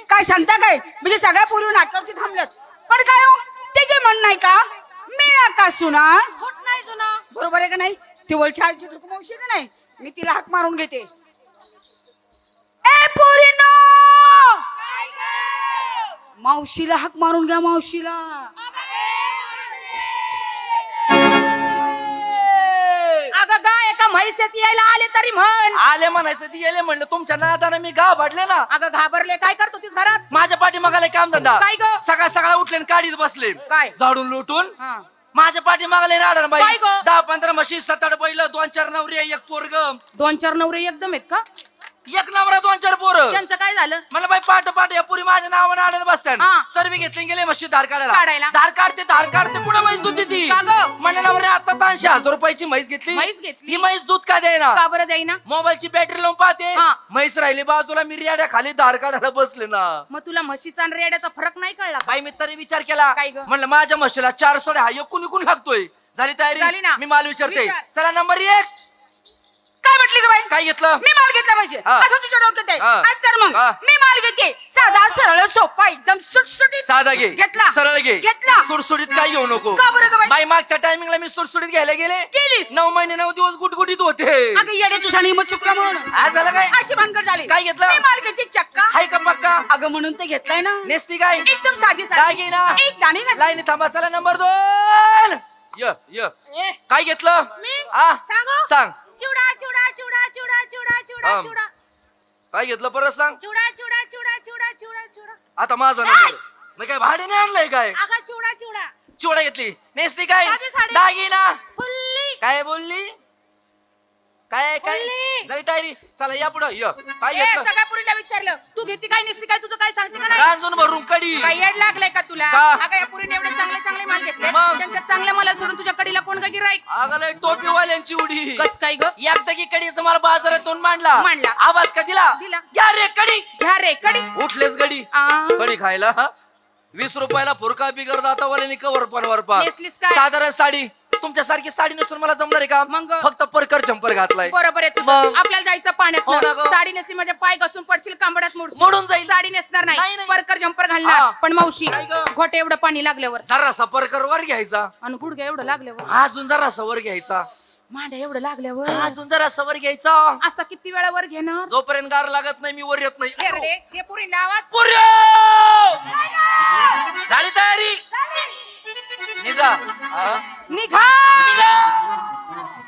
काय सांगता काय म्हणजे सगळ्या पूर्वी नाटकाची थांबल्यात पण काय हो त्याचे म्हण नाही का मिळा का सुना होत नाही सुना बरोबर आहे का नाही ती वळची आळची मावशी का नाही मी तिला हाक मारून घेते ए पोरीनो मावशीला हाक मारून घ्या मावशीला अगं गाय एका म्हैसेत यायला आले तरी म्हण आले म्हणायचं ती गेले म्हणलं तुमच्या नादाने मी गाव भाडले ना अगं घाबरले काय करतो तीस घरात माझ्या पाठीमागाला काम धंदा काय ग सकाळ सकाळ उठले आणि काढीत बसले काय झाडून लुटून हा माझ्या पाठीमागाला राडण बाई काय ग? 10-15 म्हशी 7-8 बैल 2-4 नवरी एक पोरग 2-4 नवरे एकदम आहेत का एक नवरा 2-4 पोरं त्यांचं काय झालं मला बाई पाठ पाठ या पुरी माझ्या नावाने आडत बसतात हा. सर्वी घेतले गेले म्हशी धार काढायला. काढायला धार काढते कुठं म्हैस दूध देती का ग? म्हणलं नवरे आता 300,000 रुपयाची म्हैस घेतली म्हैस घेतली? ही म्हैस दूध का देईना का बरं देईना मोबाईलची बॅटरी लावून पाहते हा. म्हैस राहिली बाजूला मी रेड्या खाली धार काढायला बसले ना मग तुला म्हशीचा आणि रेड्याचा फरक नाही कळला का? बाई मी तरी विचार केला काय ग? म्हणलं माझ्या म्हशीला 4 सोडे हा एकूण लागतोय झाली झाली तयारी ना? मी माल विचारते विचार. चला नंबर 1 काय म्हटली का बाई काय घेतलं मी माल घेतला पाहिजे हा. असं तुझ्या डोक्यात आहे हा. काय तर मग हा. मी माल घेते साधा सरळ सोपा एकदम सुटसुटीत साधा घे घेतला सरळ घे घेतला सुटसुटीत काय घेऊ नको का बरं का बाई बाई मागच्या टायमिंगला मी सुटसुटीत घ्यायला गेले गेलीस 9 महिने 9 दिवस गुटगुटीत होते अगं येडे तुझा नियम चुकला म्हणून आज झालं काय अशी भानगड झाली काय घेतलं? मी माल घेते चक्का हाय का पक्का अगं म्हणून ते घेतलाय ना नेसती काय एकदम साधी काय साधी घेईना एक दाणे घातली. लाईन थांबा चला नंबर 2 य ए, काय घेतलं मी? आ सांगू? सांग चिवडा चिवडा चिवडा चिवडा चिवडा चिवडा हा. चिवडा काय घेतलं परत सांग चिवडा चिवडा चिवडा चिवडा चिवडा चिवडा आता माझा नंबर मी काय भाड्याने आणलंय काय अगं चिवडा चिवडा चिवडा घेतली नेसती काय साधी साडी. दागिना फुल्ली काय बोलली काय काय बोलली. झाली तयारी चला या पुढं य काय ए, घेतलं सगळ्या पुरीला विचारलं तू घेते काय नेसती काय तुझं काय सांगते का नाही रांजून भरून कडी काय येड लागलंय का तुला का? अगं या पुरीने एवढे चांगले चांगले माल घेतले मग? त्यांच्या चांगल्या माला सोडून तुझ्या कडीला कोण का गिराईक अगं टोपीवाल्यांची उडी कस काय ग एकदा की कडीचा मला बाजारातून मांडला मांडला. आवाज का दिला दिला. घ्या रे कडी घ्या रे कडी उठलेच गडी आ. कडी खायला 20 रुपयाला फुरका बिगर दातावाल्याने कवर पनवर पा नेसलीस काय? साधारण साडी तुमच्यासारखी साडी नसून मला जमणार आहे का मग? फक्त परकर जम्पर घातलाय बरोबर आहे मग? तुझं आपल्याला जायचं हो ना पाण्यात गं. साडी नेसली माझ्या पाय घसून पडशील कांबड्यात मोडून जाईल. साडी नेसणार नाही, नाही नाही. परकर जम्पर हा. घालणार पण मावशी काय गं? घोटे एवढं पाणी लागल्यावर जरासा परकर वर घ्यायचा आणि गुडघ्या एवढं लागल्यावर अजून जरासा वर घ्यायचा मांड्या एवढं लागल्यावर अजून जरासा वर घ्यायचा असा किती वेळा वर घेणार जोपर्यंत गार लागत नाही मी वर येत नाही घे रे, घे पुरीला आवाज पुऱ्या! झाली तयारी निघा हा? निघा निघा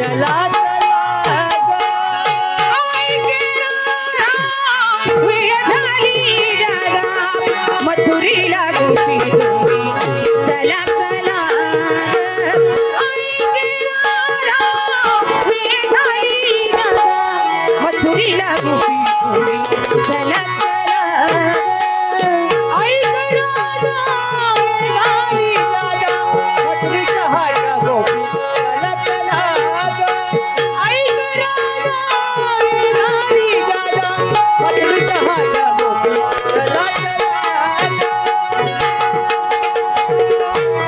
चला चला ग. वेळ झाली जागा मथुरीला गोपी तुम्ही चला चला वेळ झाली जागा मथुरीला गोपी तुम्ही चला चला ऐक राजा वेळ झाली जागा मथुरीचा हाडा गोपी चला चला ग. ऐक राजा वेळ झाली जागा मथुरीचा हाडा गोपी चला चला ग.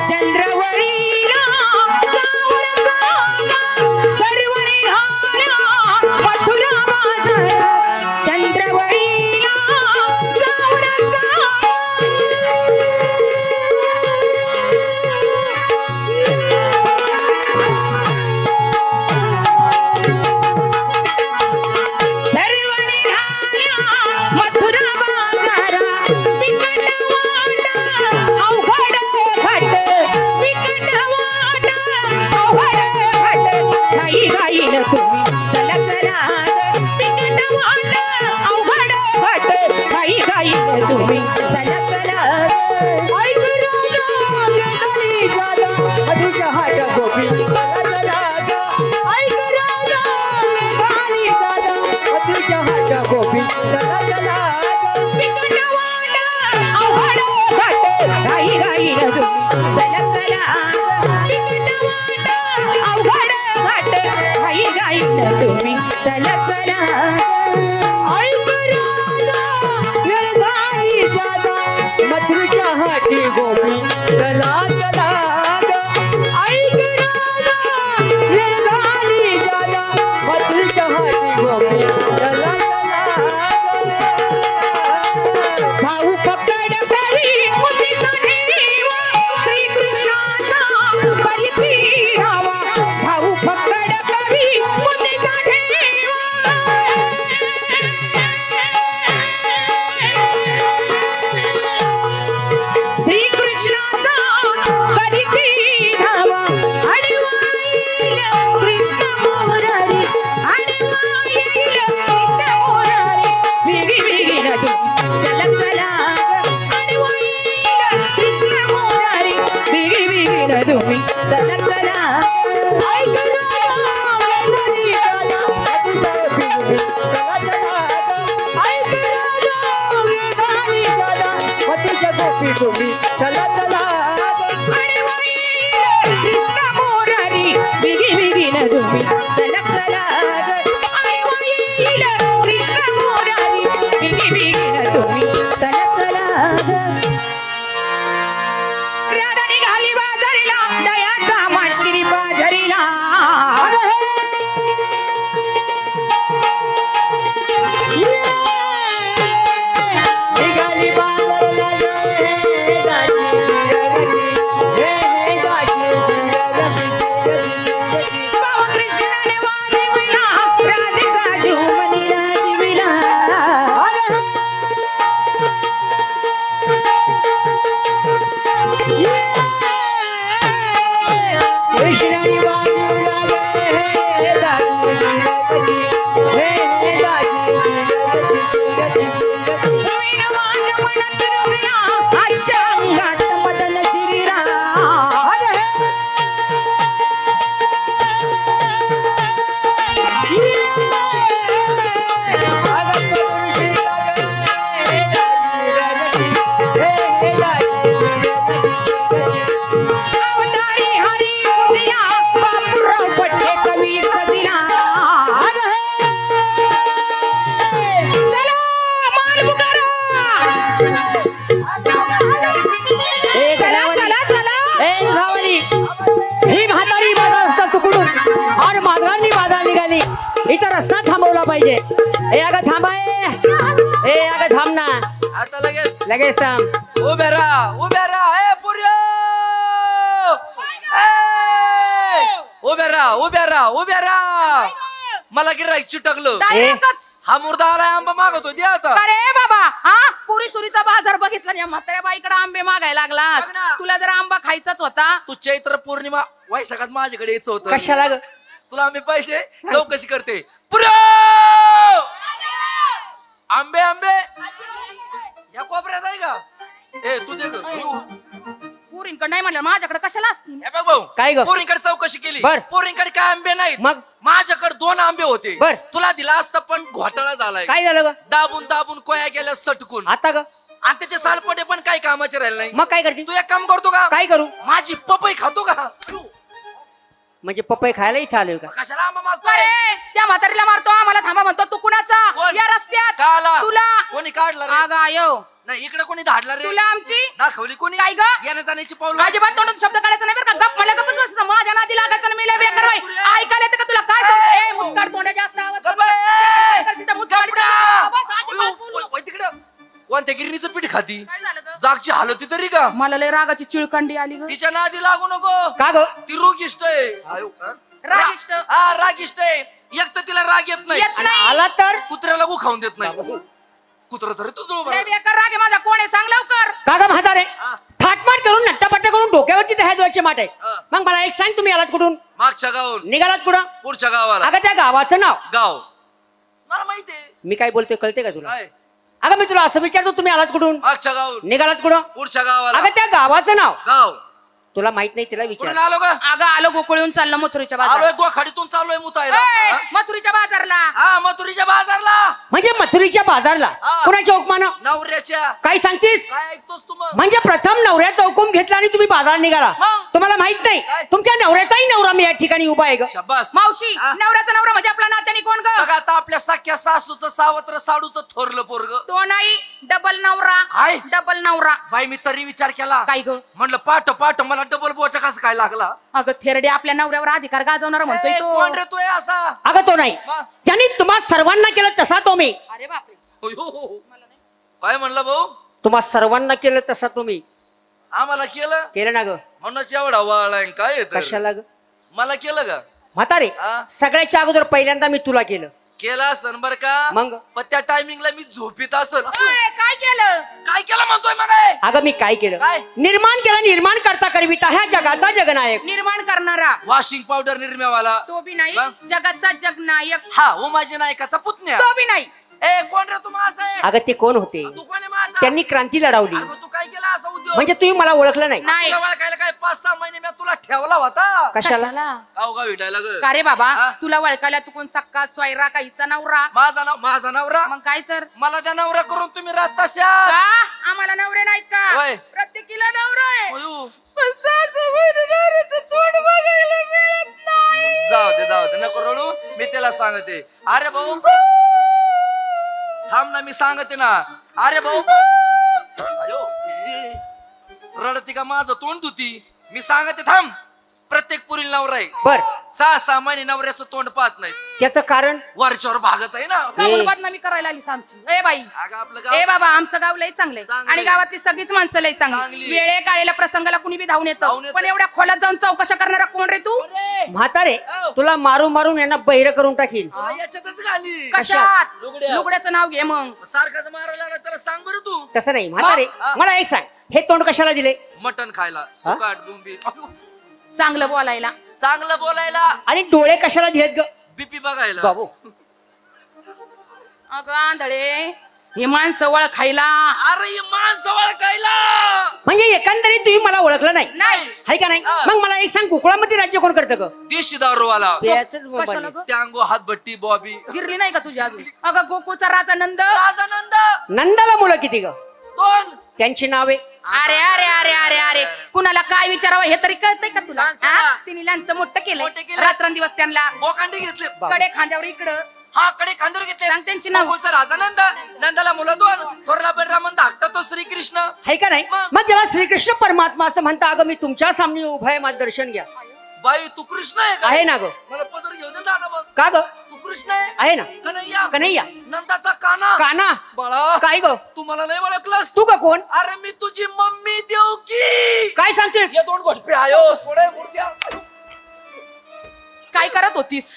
चंद्रवळीला जाऊन जागा सर्व निघाला मथुरा बाजार चंद्रवळीला जाऊन जागा सर्व निघाल्या मथुरा बाजारा बिकट वाट अवघड घाट बिकट वाट अवघड घाट घाई घाईन तुम्ही चला चला बिकट वाट अवघड घाट घाई घाईन तुम्ही चला चला ऐक राजा वेळ झाली जागा मथुरीचा हाडा गोपी चला चला ग. ऐक राजा वेळ झाली जागा मथुरीचा हाडा गोपी चला चला ग. बिकट वाट अवघड घाट घाई घाईन तुम्ही चला चला बिकट वाट अवघड घाट घाई घाईन तुम्ही चला चला ऐक राजा वेळ झाली जागा मथुरीच्या हाटी गोपी चला चला ग. ऐक राजा वेळ झाली जागा मथुरीच्या हाटी गोपी चला चला ग. भाऊ पकड करी मुठीचा ठेवा श्रीकृष्णाचा बलिती राहावा भाऊ पकड करी मुठीचा ठेवा श्रीकृष्णाचा बलिती राहावा आणि वाईल कृष्ण मोरारी आणि वाईल कृष्ण मोरारी बिगी बिगी नदी चला चला आणि वाईल कृष्ण मोरारी बिगी बिगी नदी चला चला ऐक राजा वेळ झाली जागा मथुरीच्या गोपी चला चला ग. ऐक राजा वेळ झाली जागा मथुरीच्या गोपी गोपी चला चला ग. आणि वाईल कृष्ण मोरारी बिगी बिगी नदी चला चला आणि वाईल कृष्ण मोरारी बिगी बिगी नदी चला चला राधा निघाली बाजारीला दयाचा माटशिरी बाजारीला निघाली बाजारला गे गाजी रगजी हे हे गाजी रगजी भाव कृष्णाने वाजविला राधेचा जीव मनीला दिविला कृष्णानी बाजूला गे हे गाजी रगजी हे हे गाजी रगजी होईन वांग म्हणत रुजला आजच्या अंगात मदन शिरीरा अवतारी हरी दिला बापूराव पट्टे कवी दिला चला माल बुकारा चला चला चला ही म्हातारी माझा रस्ता तुकडून और माघारनी बाधा निघाली इथं रस्ता थांबवला पाहिजे. ए अगं थांबाय ए अगं थांब ना आता लगेच लगेच थांब. उभे राहा ए पुर्यो उभे राहा मला गिराईक चिटकलं हा मुर्दा आलाय आंबा मागवतो द्या आता. अरे बाबा हा पुरी सुरीचा बाजार बघितला या म्हाताऱ्या बाईकडे आंबे मागायला लागला बघ ना. तुला जर आंबा खायचाच होता तू चैत्र पौर्णिमा वैशाखात माझ्याकडे यायचं होतं. कशाला ग तुला आम्ही पैसे चौकशी करते पुरा आंबे आंबे या कोपऱ्यात आहे का ए तू दे पुरींकडे नाही म्हणलं माझ्याकडे कशाला असतील हे बघ भाऊ काय ग? पोरींकडे चौकशी केली बर. पोरींकडे काय आंबे नाहीत मग? माझ्याकडे 2 आंबे होते बर. तुला दिला असता पण घोटाळा झालाय काय झालं ग दाबून दाबून कोया गेल्या सटकून आता ग आणि त्याचे सालपटे पण काही कामाचे राहिले नाही मग काय करते तू एक काम करतो का काय करू माझी पपई खातो का म्हणजे पपई खायला इथं आलोय का कशाला आंबा मागतोय अरे त्या म्हातारीला मारतो आम्हाला थांबा म्हणतो तू कुणाचा कोण? या रस्त्यात का आला? तुला कोणी काढला रे? अगं आयो नाही इकडे कोणी धाडला रे तुला आमची दाखवली कोणी काय ग? येण्या जाण्याची पाऊल अजिबात तोंडात शब्द काढायचा नाही बरं का गप मला गपच बस माझ्या नादी लागायचं नाही मी बेकार होय ऐकायला येतं का तुला काय सांगतो ए मुस्काड तोंडा जास्त आवाज करू नको. काय करशील त्या मुस्काडीचा? बस, अजिबात बोलू नको. तिकडे कोणत्या गिरणीचं पीठ खाती काय झालं ग? जागची हालत तरी का मला लय रागाची चिळकंडी आली ग तिच्या नादी लागू नको का ग ती रोगिष्ट आहे रागिष्ट. हा रागिष्ट आहे एक तर तिला राग येत नाही येत आणि नाही आला तर कुत्र्याला खाऊन देत नाही कुत्र तरी तुझं लय बेकार राग आहे माझा कोण आहे सांग लवकर का ग म्हातारे थाटमाट करून नट्टापट्टा करून डोक्यावरती दहा द्यायचे माट आहे हा. मग मला एक सांग तुम्ही आलात कुठून मागच्या गावून निघालात कुठं पुढच्या गावाला अगं त्या गावाचं नाव गाव मला माहितीये मी काय बोलतोय कळते का तुला काय अगं मी तुला असं विचारतो तुम्ही आलात कुठून मागच्या गावून निघालात कुठं पुढच्या गावाला अगं त्या गावाचं नाव गाव तुला माहित नाही तिला कुठून विचार आलो का अगं आलो गोकुळून चाललो मथुरीच्या आलोय बाजारात गोखाडीतून चाललोय मुतायला ए, हा? मथुरीच्या बाजारला हा मथुरीच्या बाजारला म्हणजे मथुरीच्या बाजारला हा. कुणाच्या हुकमानं नवऱ्याच्या काय सांगतीस काय ऐकतोस तू मग म्हणजे प्रथम नवऱ्याचा हुकूम घेतला आणि तुम्ही बाजारात निघाला मग? तुम्हाला माहित नाही काय? तुमच्या नवऱ्याचाही नवरा मी या ठिकाणी उभा आहे ग शब्बास मावशी हा? नवऱ्याचा नवरा म्हणजे आपला नात्याने कोण ग बघ आता आपल्या सख्या सासूचं सावत्र साडूचं थोरलं पोरग तो नाही डबल नवरा काय? डबल नवरा बाई मी तरी विचार केला काय ग म्हणलं पाठ पाठ मला डबल बोचा कसं काय लागला अगं थेरडे आपल्या नवऱ्यावर अधिकार गाजवणार म्हणतोय ए, तो कोण रे तू हे असा अगं तो नाही मग? ज्यांनी तुम्हा सर्वांना केलं तसा तो मी अरे बापरे होय, हो, हो, हो. काय म्हणलं भाऊ तुम्हा सर्वांना केलं तसा तुम्ही आम्हाला केलं ना ग म्हणूनच एवढा वाळाय काय येतं? कशाला ग मला केलं का म्हातारे हा? सगळ्याच्या अगोदर पहिल्यांदा मी तुला केलं केलं असन बर का मग? पण त्या टायमिंगला मी झोपीत असल ओय, काय केलं काय केलं म्हणतोय मग हे? अगं मी काय केलं काय? निर्माण केलं निर्माण करता करविता ह्या जगाचा जगनायक निर्माण करणारा वॉशिंग पावडर निर्म्यावाला तो बी नाही मग? जगाचा जगनायक हा उमाजी नायकाचा पुतण्या तो बी नाही ए कोण रे तुम्हा असं आहे? अगं ते कोण होते तू कोण आहे माझा त्यांनी क्रांती लढवली तू काय केलं असं उद्योग म्हणजे तुम्ही मला ओळखलं नाही नाही तुला वळखायला काय 5-6 महिने मी तुला ठेवला होता कशाला गाव भेटायला ग का रे बाबा हा? तुला वळखायला तू कोण सक्का स्वयरा का हिचा नवरा माझा नवरा मग काय तर मला त्या नवरा करून तुम्ही राहत तशा का आम्हाला नवरे नाहीत का होय. प्रत्येकीला नवरा आहे अयो. पण सासूबाईला नवऱ्याचं तोंड बघायला मिळत नाही जाऊ दे नको रडू मी त्याला सांगते अरे भाऊ थांब ना मी सांगते ना अरे भाऊ अयो रडती का माझं तोंड धुती मी सांगते थांब प्रत्येक पुरील नवरा आहे बर 6-6 महिने नवऱ्याचं तोंड पाहत नाही त्याचं कारण वरच्यावर भागत आहे ना गावाला बदनामी करायला आलीस आमची ए बाई अगं आपलं ए गाव बाबा आमचं गाव लय चांगलंय चांगलंय. आणि गावातली सगळीच माणसं लय चांगली चांगली. वेळे काळेला प्रसंगाला कुणी बी धावून धावून येतं येतं. पण एवढ्या खोलात जाऊन चौकशा करणारा कोण रे तू म्हातारे हो. तुला मारून मारून यांना बहिर करून टाकील तुला याच्यातच घाली कशात लुगड्या. लुगड्याचं नाव घे मग सारखाच मारायला लागला त्याला सांग बरं तू तसं नाही म्हातारे हा. मला एक सांग हे तोंड कशाला दिले मटण खायला सुकाट बोंबी चांगलं बोलायला चांगलं बोलायला आणि डोळे कशाला दिलेत ग बीपी बघायला बाबू अगं आंधळे हे माणसं वळ खायला अरे ही माणसं वळखायला म्हणजे एकंदरीत तुम्ही मला ओळखलं नाही नाही हाय का नाही हा. मग मला एक सांग कुकळामध्ये राज्य कोण करतं ग देशी दारूवाला त्याचंच कशाला बनेल. ग? टँगो हातभट्टी बॉबी जिरली नाही का तुझी अजून अगं गोकुळचा राजा नंद राजानंद नंदाला मुलं किती ग 2 त्यांची नावे अरे अरे अरे अरे अरे कुणाला काय विचारावं हे तरी कळतंय का तुला सांग ना. हा? तिने लहानचं मोठं मोठं केलं केलं. रात्रंदिवस त्यांना बोकांडी घेतले कडे खांद्यावर इकडं हा कडे खांदर घेतले सांग त्यांची नाव. गोकुळचा राजानंद नंदाला मुलं 2 थोरला बलरामन धाकटा तो श्रीकृष्ण हाय का नाही मग ज्याला श्रीकृष्ण परमात्मा असं म्हणता अगं मी तुमच्या सामने उभा आहे माझं दर्शन घ्या बाई तू कृष्ण आहे का आहे ना ग मला पदर घेऊन दे ना मग का ग तू कृष्ण आहे आहे ना कन्हैया कन्हैया नंदाचा काना काना बाळा काय ग तू मला नाही ओळखलंस तू का कोण अरे मी तुझी मम्मी देऊ की काय सांगते या 2 घोटपे आयो सोडे मूर्त्या काय करत होतीस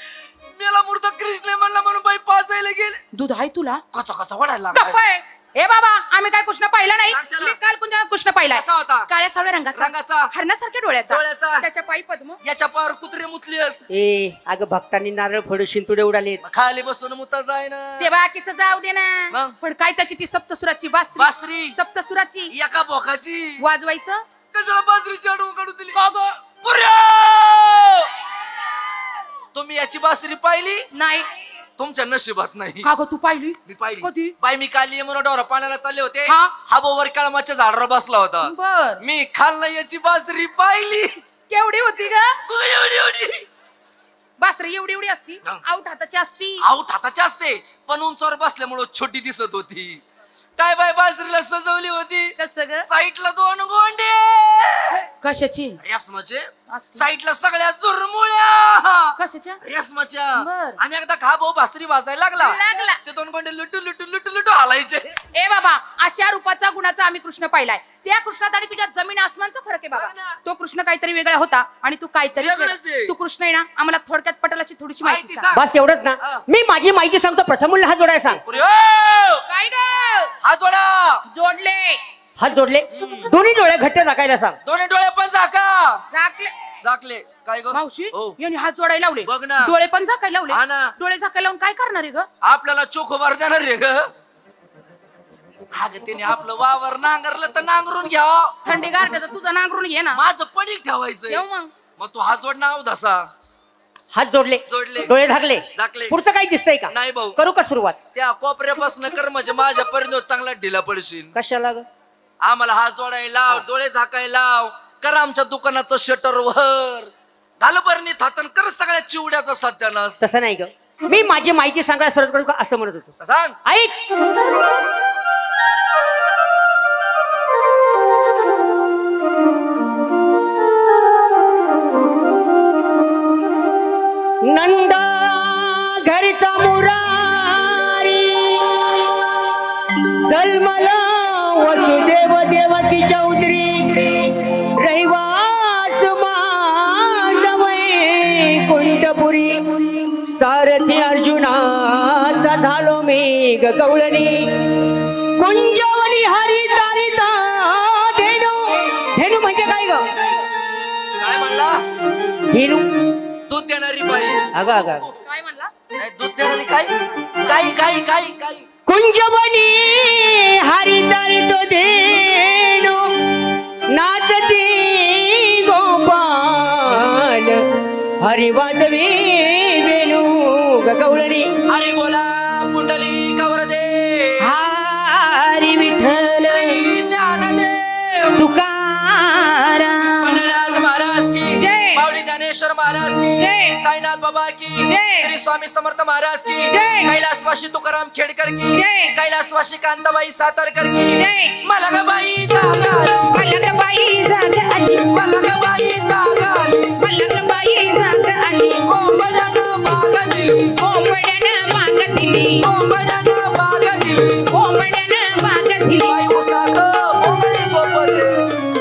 मेला मूर्त कृष्ण म्हणला म्हणून बाई पाजायला गेले दूध आहे तुला कचा कचा वडायला गप्प लागलाय. आहे. ए बाबा आम्ही काय कृष्ण पाहिला नाही. सांग त्याला. मी काल कुंजनात कृष्ण पाहिलाय. कसा होता? काळ्या सावळ्या रंगाचा रंगाचा. हरणासारख्या डोळ्याचा डोळ्याचा. त्याच्या पायी पद्म. याच्या पावर कुत्रे मुतले ए अगं भक्तांनी नारळ फोडून शिंतुडे उडाले. खाली बसून मुता जाय ना. ते बाकीचं जाऊ दे ना. मग? पण काय त्याची ती सप्तसुराची बासरी बासरी सप्तसुराची एका बोकाची वाजवायचं. कशाला बासरीची अडवून काढून दिली? का गं? पुऱ्या! तुम्ही याची बासरी पाहिली? नाही. तुमच्या नशिबात नाही. का गं तू पाहिली? मी पाहिली. कधी? बाई मी काल यमुना डोरा पाण्याला चालले होते. हा. हा बोवर काळमाच्या झाडावर बसला होता. बर मी खाल याची बासरी पाहिली. केवढी होती ग? एवढी एवढी बासरी एवढी एवढी असती. हा. आऊट हाताची असती. आऊट हाताची असते पण उंचावर बसल्यामुळे छोटी दिसत होती. काय बाय बासरीला सजवली होती. कसं ग? साईडला 2 गोंडे कशाची रेशमाचे. असती? साईडला सगळ्या चुरमुळ्या कशाच्या? रेशमाच्या. बर. आणि एकदा खा भाऊ बासरी वाजायला लागला. लागला. ते 2 गोंडे लुटू लुटू लुटू लुटू हालायचे. ए बाबा अशा रूपाचा गुणाचा आम्ही कृष्ण पाहिलाय. त्या कृष्णात आणि तुझ्या जमीन आसमानचा फरक आहे हा बाबा. ना. तो कृष्ण काहीतरी वेगळा होता आणि तू काहीतरी वेगळंच आहे. तू कृष्ण आहे ना. आम्हाला थोडक्यात पटलाची थोडीशी माहिती माहिती सांग. सांग. बस एवढंच ना. मी माझी माहिती सांगतो. प्रथम मूल्य हात जोडायला सांग. पुरी, ओ! काय ग? हा जोडा. जोडले हात जोडले. दोन्ही डोळे घट्ट टाकायला सांग. दोन्ही डोळे पण झाका. झाकले. झाकले. काय ग मावशी हो. यांनी हात जोडायला लावले. बघ ना. डोळे पण झाकायला हा लावले. ना. डोळे झाकायला लावून काय करणार आहे ग? आपल्याला चोखोबार देणार रे ग. अगं त्याने आपलं वावर नांगरलं तर नांगरून घ्या. थंडी गारट्याचं तुझं नांगरून घे ना. माझं पडीक ठेवायचं. येऊ मग. मग तू हा जोड नाव धसा. हात जोडले. जोडले. डोळे झाकले. झाकले. पुढचं काही दिसतंय का? नाही भाऊ. करू का सुरुवात? त्या कोपऱ्यापासून कर म्हणजे माझ्या परिणत चांगला ढिला पडशील. कशाला ग? आम्हाला हात जोडायला लाव. डोळे झाकायला लाव. कर आमच्या दुकानाचं शटर वर घाल बरणी थातन कर सगळ्या चिवड्याचा सत्यानाश. तसं नाही ग. मी माझी माहिती सांगायला सुरुवात करू का असं म्हणत होतो. सांग. ऐक. नंदा घरचा मुरारी जन्मला वसुदेव देवकी चौधरी रहिवास माधवय कुंठपुरी सारथी अर्जुनाचा झालो मी गवळणी कुंजवली हरी तारिता धेनू. धेनू म्हणजे काय ग? काय म्हणला? धेनू. दूध देणारी बाई. अगं अगं अगं. काय म्हणला? नाही, दूध देणारी काय काय काय काय काय कुंजवनी हरी तारितो धेनू नाचती गोपाल हरी वाजवी वेणू गवळणी. हरी बोला पुंडली कवर दे. हरी विठ्ठल श्री ज्ञानदेव तुकाराम पंढरीनाथ महाराज की जय. माऊली ज्ञानेश्वर महाराज की जय. साईनाथ बाबा की जय. श्री स्वामी समर्थ महाराज की जय. कैलासवासी तुकाराम खेडकर की जय. कैलासवासी कांताबाई सातारकर की जय. मला ग बाई जागा मलकबाई जाग आली. मला ग बाई जागा मलकबाई जाग आली. कोंबड्यानं बागा दिली. कोंबड्यानं माग दिली. कोंबड्यानं बागा दिली. कोंबड्यानं माग दिली. बाई उसात कोंबडी झोपते.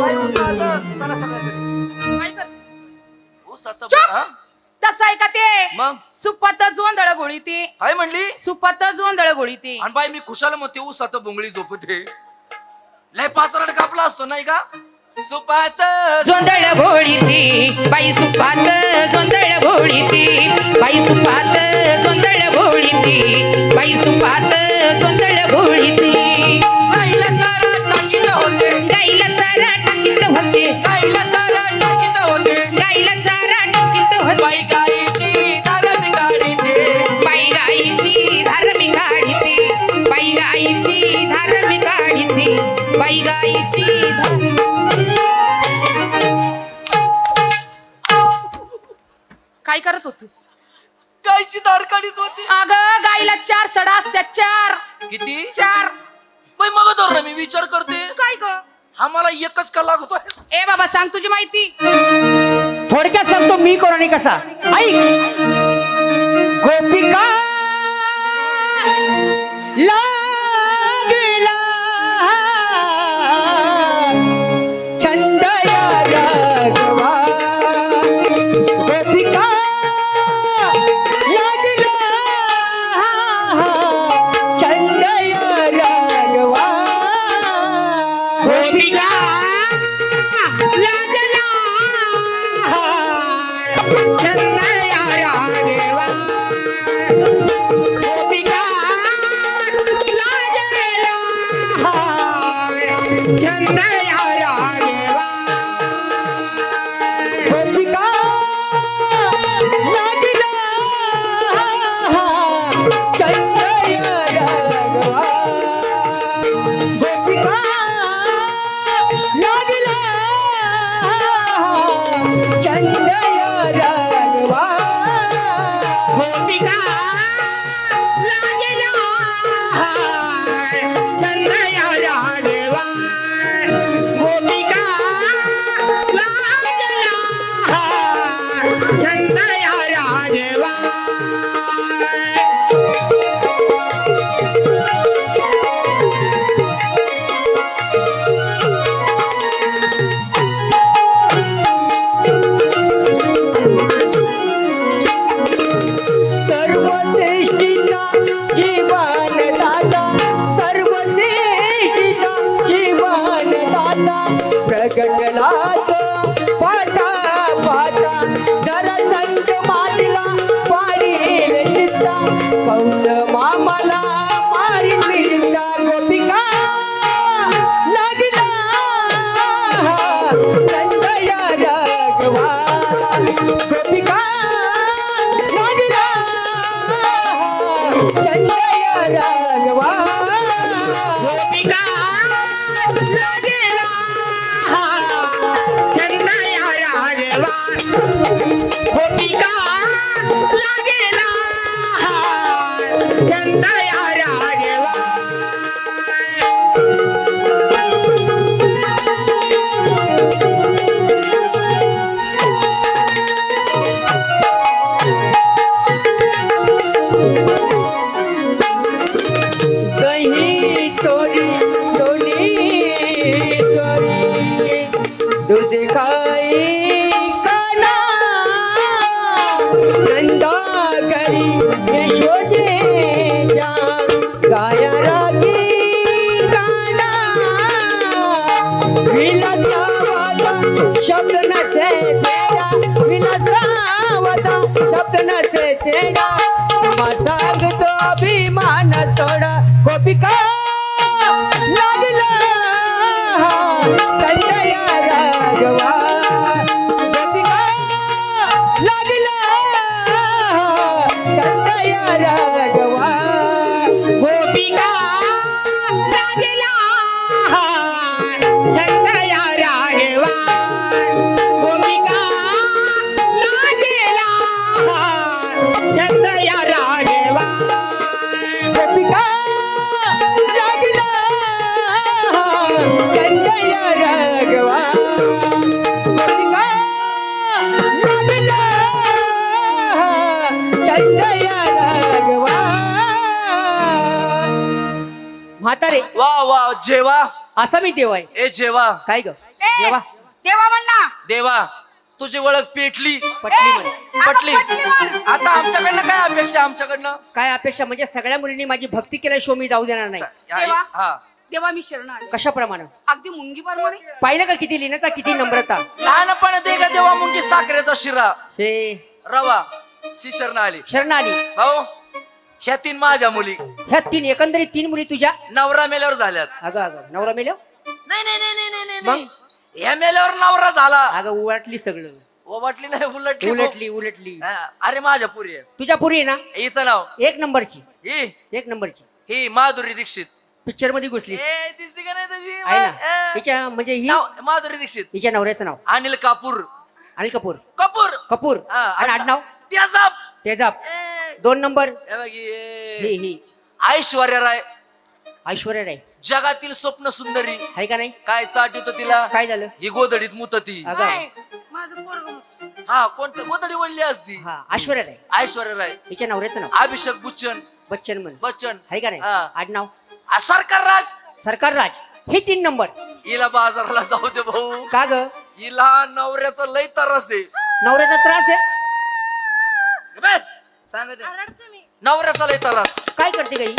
बाई उसात चला सगळ्याजणी काय करते? उसात चुप. हा? तसं आहे का ते? मग सुपत जोंधळ गोळी ते. काय म्हणली? सुपत जोंधळ गोळी ते. आणि बाई मी खुशाल म्हणते उसात बोंगळी झोपते. लय पाचरट कापला असतो नाही का? सुपात जोंधळ घोळी ती बाई सुपात जोंधळ घोळी ती बाई सुपात जोंधळ घोळी ती बाई सुपात जोंधळ घोळी ती. गाईला चारा टाकीत होते. गाईला चारा टाकीत होते. गाईला चारा टाकीत होते. गाईला चारा टाकीत होते. बाई गाईची दारमी गाडी दे. बाई गाईची धार मी काढीते. बाई गाईची धार मी काढीते. बाई गाईची धार. काय करत होतीस? गाईची दार काढीत होती. अगं गाईला 4 सडा असत्या. 4 किती? 4. बाई मग धर मी विचार करते. काय ग? हा मला एकच का लागतोय. ए बाबा सांग तुझी माहिती. थोडक्यात सांगतो मी कोणी कसा. ऐक. गोपिका लागला छंद या राघवा. गोपिका लागला छंद या राघवा. कंस मामाला मारीन विरिंगा गोपिका लागला चंदया राघवा गोपिका लागला चंदया राघवा गोपिका लागेला चंदया राघवा गोपिका लागेला चंदया राघवा दही तोरी डोली करी दूध खाई काना नंदा करी यशोदे जा गाया रागी काना विलासावता शब्द नसे तेरा विलासावता शब्द नसे तेरा सांगतो अभिमान सोडा गोपिका लागला चंदया राघवा गोपिका लागला चंदया राघवा गोपिका लागेला चंदया राघवा गोपिका लागेला चंदया राघवा गोपिका लागला चंदया राघवा गोपिका लागला चंदया राघवा म्हातारे वा वा जेवा असा मी देव आहे ए जेवा काय ग ए, देवा देवा म्हण ना. देवा तुझी ओळख पेटली पटली म्हणे आता पटली पटली म्हण. आता आमच्याकडनं काय अपेक्षा आमच्याकडनं काय अपेक्षा म्हणजे सगळ्या मुलींनी माझी भक्ती केल्याशिवाय मी जाऊ देणार नाही देवा. हा देवा मी शरण आले कशाप्रमाणे अगदी मुंगी प्रमाणे. पाहिलं का किती लिहिण्याचा किती नम्रता लहानपणी दे का देवा मुंगी साखरेचा शिरा हे रवा शिशरना आली शरण आली भाऊ ह्या 3 माझ्या मुली ह्या एकंदरीत 3 मुली तुझ्या नवरा मेल्यावर झाल्यात अगं अगं नवरा मेलो नाही नाही नाही नाही नाही मग? नाही ह्या मेल्यावर नवरा झाला अगं उलटली सगळं वाटली नाही उलटली उलटली उलटली हा, अरे माझ्या पुरी आहे तुझ्या पुरी आहे ना हिचं नाव 1 नंबरची ही 1 नंबरची ही माधुरी दीक्षित पिक्चर मध्ये घुसली ए दिसते का नाही तशी आहे ना तिच्या म्हणजे ही माधुरी दीक्षित हिच्या नवऱ्याचं नाव अनिल कापूर अनिल कपूर कपूर कपूर हा, आणि आडनाव त्याचा तेजाब ए, 2 नंबर हे बघ, हे. ही ही ऐश्वर्या राय ऐश्वर्या राय जगातील स्वप्न सुंदरी आहे का नाही काय चाट येतो तिला काय झालं ही गोधडीत मुतती अगं काय? माझं पोरगं होतं. हा कोणतं गोधडी वळली असती हा ऐश्वर्या राय ऐश्वर्या राय हिच्या नवऱ्याचं नाव अभिषेक बच्चन बच्चन म्हण बच्चन आहे का नाही हा. आडनाव सरकार राज सरकार राज हे 3 नंबर हिला बाजाराला जाऊ दे भाऊ का ग हिला नवऱ्याचा लय तरस आहे नवऱ्याचा त्रास आहे सांगते रडते मी. नवऱ्याचा लय तरस काय करते काही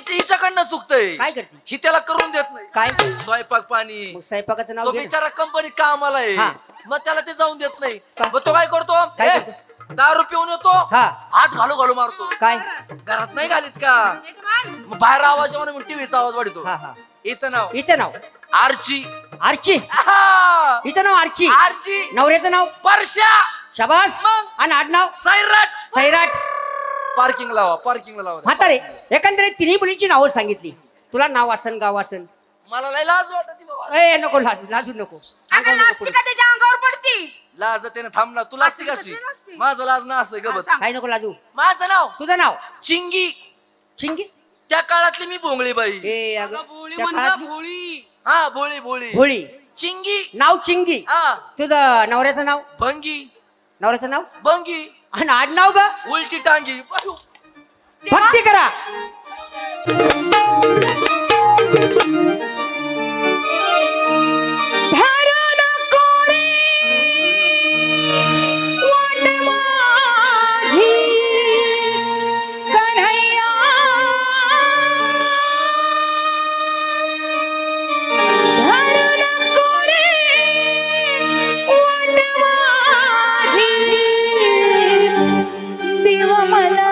हिच्याकडनं चुकतंय काय करते ही त्याला करून देत नाही काय स्वयंपाक पाणी मग स्वयंपाकाचं नाव तो घे ना. बिचारा कंपनीत कामाला आहे हा. मग त्याला ते जाऊन देत नाही का? मग तो काय करतो काय ए, करतो? दारू पिऊन येतो हा हात घालू घालू मारतो काय घरात नाही घालीत का नीट म्हण. मग बाहेर आवाज म्हणून टीव्हीचा आवाज वाढतो हा हा हिचं नाव हिचं नाव आर्ची आर्ची आहा! हिचं नाव आर्ची आर्ची नवऱ्याचं नाव परश्या शाबास मग? आणि आडनाव सैराट सैराट पार्किंग लावा म्हातारे एकंदरीत 3 मुलींची नावं सांगितली तुला नाव असन गाव असन मला लय लाज वाटत बाबा ए नको लाजू नको अगं अंगावर नको नाचती पडू. का त्याच्या अंगावर पडती. लाज त्याने थांब ना तुला असते असते कशी तशी नसते. माझं लाज ना असं गबत सांग. काय नको लाजू माझं नाव तुझं नाव चिंगी चिंगी त्या काळातली मी भोंगळी बाई ए अगं अगं भोळी त्या म्हण काळात- गं, भोळी. हा भोळी भोळी भोळी चिंगी नाव चिंगी हा तुझं नवऱ्याचं नाव भंगी नवऱ्याचं नाव भंगी आणि आडनाव ग उलटी टांगी अयो. भक्ती करा धरून कोरी वाट माझी कन्हैया धरून कोरी वाट माझी देव मला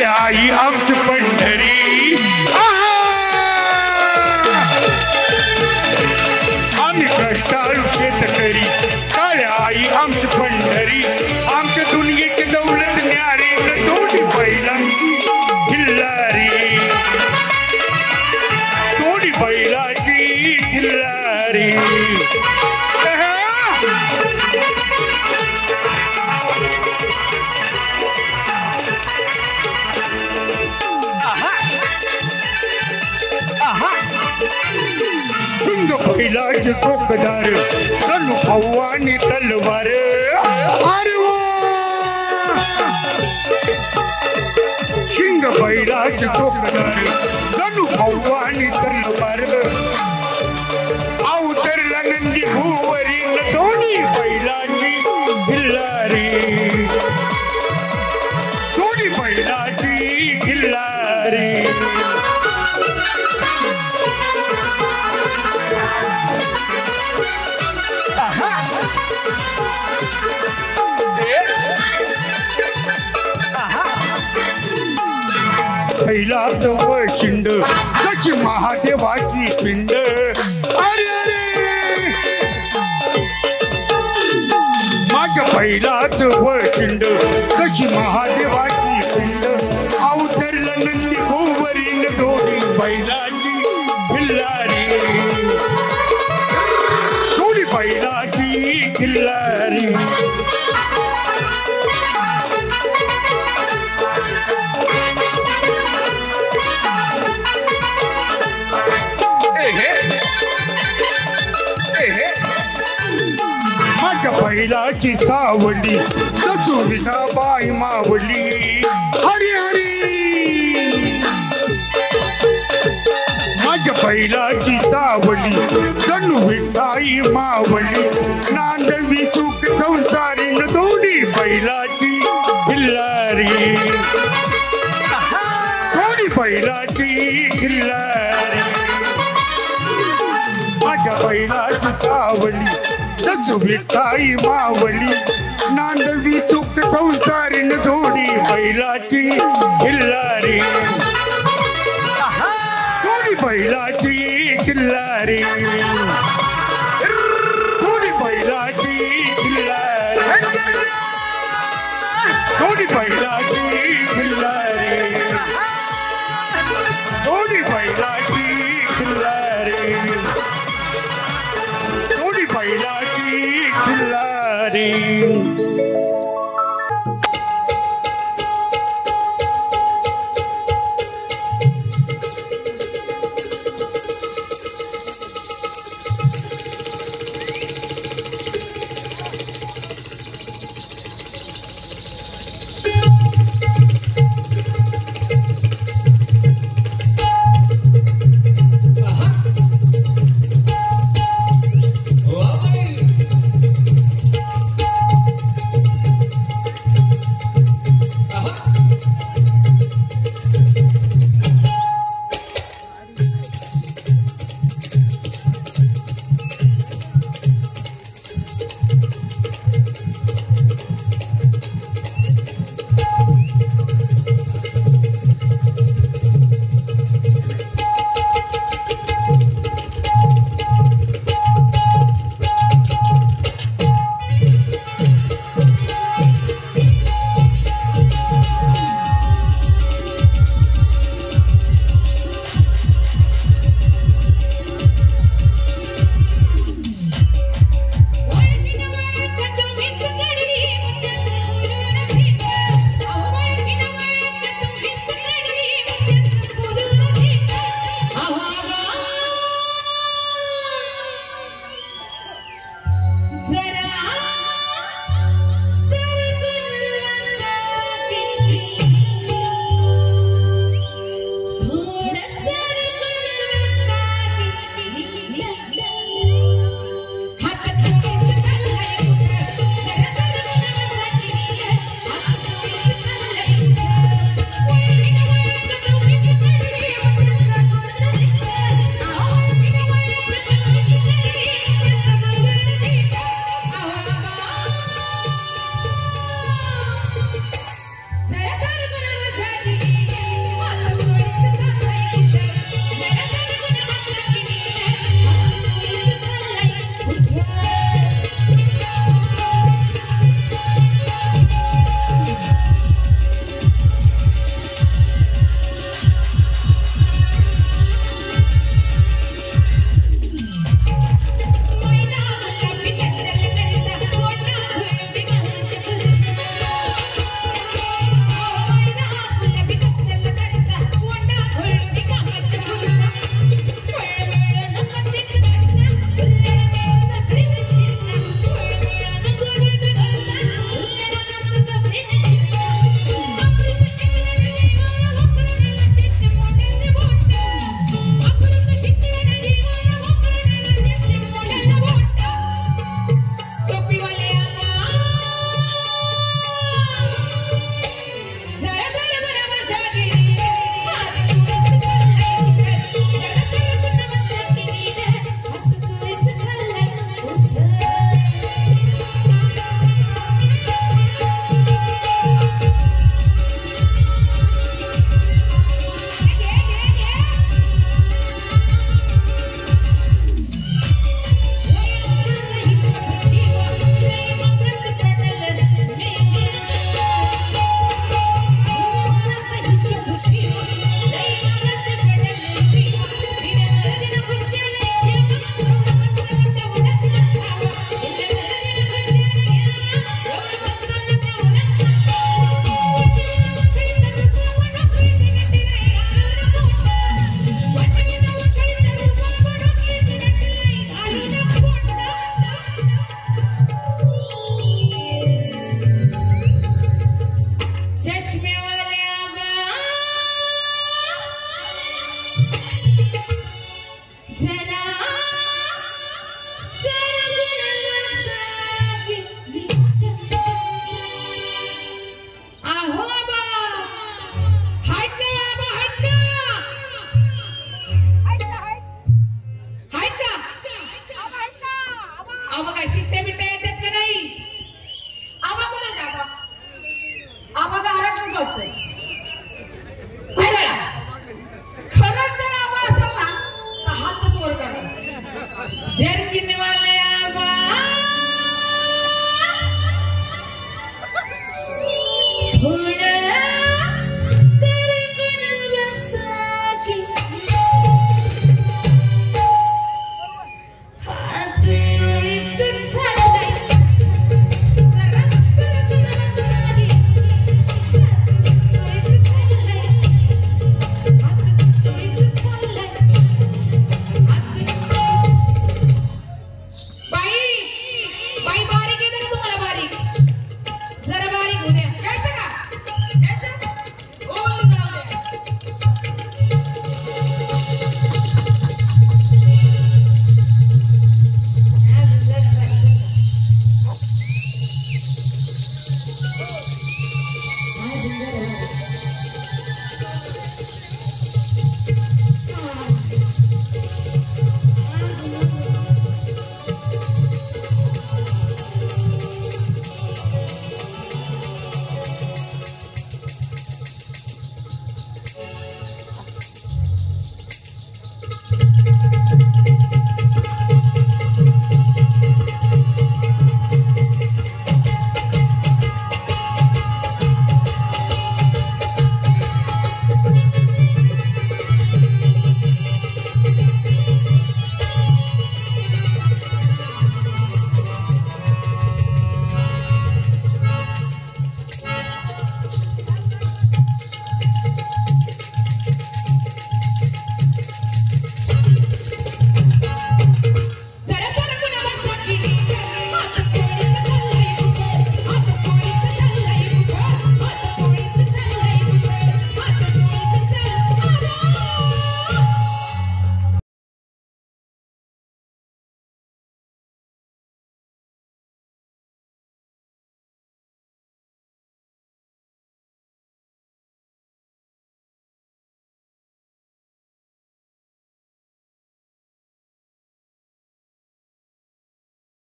काळ्या आई आमची पंढरी आम्ही कष्टाळू शेतकरी काळ्या आई आमची पंढरी आमच्या दुनियेची दौलत न्यारी दोन्ही बैलांची खिल्लारी दोन्ही बैलाची खिल्लारी सिंग बैलाचे टोकदार जणू भवानी तलवार अरे वा! सिंग बैलाचे टोकदार जणू भवानी तलवार अवतरला नंदी भुवरी दोन्ही बैलाची खिल्लारी दोन्ही बैलाची खिल्लारी पहिलाच वशिंड कशी महादेवाची पिंड अरे अरे माझ्या पहिलाच वशिंड कशी महादेवाची पिंड अवतरलं नंदी गोवरीन दोन्ही बैलाची खिल्लारी दोन्ही बैलाची खिल्लारी माझ्या बैलाची सावली दसुरीना बाई मावली हरी हरी माझ्या बैलाची सावली जणू विठाई मावली नांदवी सुख संसारी दोन्ही बैलाची खिल्लारी दोन्ही बैलाची खिल्लारी माझ्या बैलाची सावली दसू विठाई मावली नांदवी सुख संसारी दोन्ही बैलाची खिल्लारी दोन्ही बैलाची खिल्लारी दोन्ही बैलाची खिल्लारी दोन्ही बैलाची